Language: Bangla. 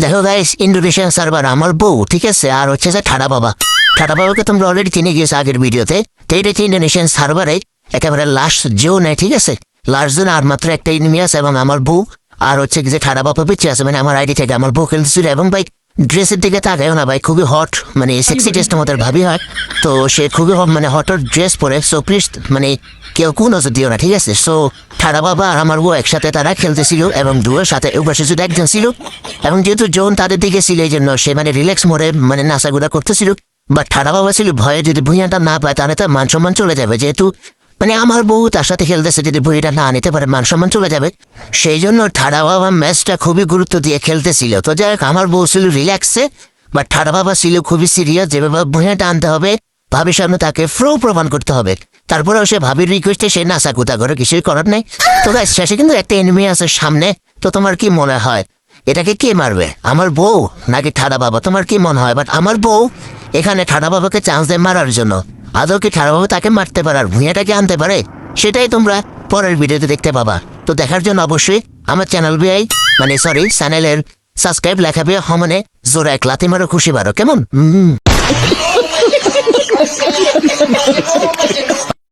দেখো গাইস, ইন্দোনেশিয়ান সার্ভার আমার বউ, ঠিক আছে, আর হচ্ছে যে ঠাডা বাবাকে তোমরা অলরেডি চিনে গিয়েছো আগের ভিডিওতে। তো এটা হচ্ছে ইন্দোনেশিয়ান সার্ভারে একেবারে লাস্ট জোন, ঠিক আছে, লাস্ট জোন। আর মাত্র একটা এনিমি আছে এবং আমার বউ, আর হচ্ছে যে ঠাডা বাবা পিছিয়ে আছে, মানে আমার আইডি থেকে আমার বউ খেলতেছিল। এবং ভাই ড্রেসের দিকে তাকায়ও না ভাই, খুবই হট, মানে সেক্সি ড্রেসটা আমাদের ভাবি হয়। তো সে খুবই মানে হট ড্রেস পরে। সো প্লিজ মানে কেউ কোন নজর দিও না, ঠিক আছে। সো ঠাডা বাবা আর আমার বউ একসাথে তারা খেলতেছিল এবং দুয়ের সাথে উপরে শুধু একজন ছিল। এবং যেহেতু জোন তাদের দিকে ছিল এই জন্য সে মানে রিল্যাক্স মোড়ে মানে নাচাগুলা করতেছিল। বাট ঠাডা বাবা ছিল ভয়ে যদি ভুইয়াটা না পায় তাহলে তার মান সম্মান চলে যাবে, যেহেতু মানে আমার বউ তার সাথে খেলতেছে, যদি বইটা না নিতে পারে মান সম্মান চলে যাবে। সেই জন্য ঠাডা বাবা ম্যাচটা খুবই গুরুত্ব দিয়ে খেলতেছিল। তো যাই হোক, আমার বউ ছিল রিল্যাক্সে, বাট ঠাডা বাবা ছিল খুবই সিরিয়াস, যেভাবে বইটা আনতে হবে ভাবির সামনে তাকে প্রমাণ করতে হবে। তারপরেও সে ভাবির রিকোয়েস্টে সে নাচা কুতা করে, কিছুই করার নেই। তো গাইস শেষে কিন্তু একটা এনিমি আছে সামনে। তো তোমার কি মনে হয় এটাকে কে মারবে, আমার বউ নাকি ঠাডা বাবা? তোমার কি মনে হয়? বাট আমার বউ এখানে ঠাডা বাবাকে চান্স দেয় মারার জন্য। আদৌ কি ঠাডা বাবা তাকে মারতে পারে আর ভুঁইয়াটাকে আনতে পারে? সেটাই তোমরা পরের ভিডিওতে দেখতে পাবা। তো দেখার জন্য অবশ্যই আমার চ্যানেলের সাবস্ক্রাইব লেখাবে হমনে জোরে এক লাথি মারো, খুশি মারো, কেমন?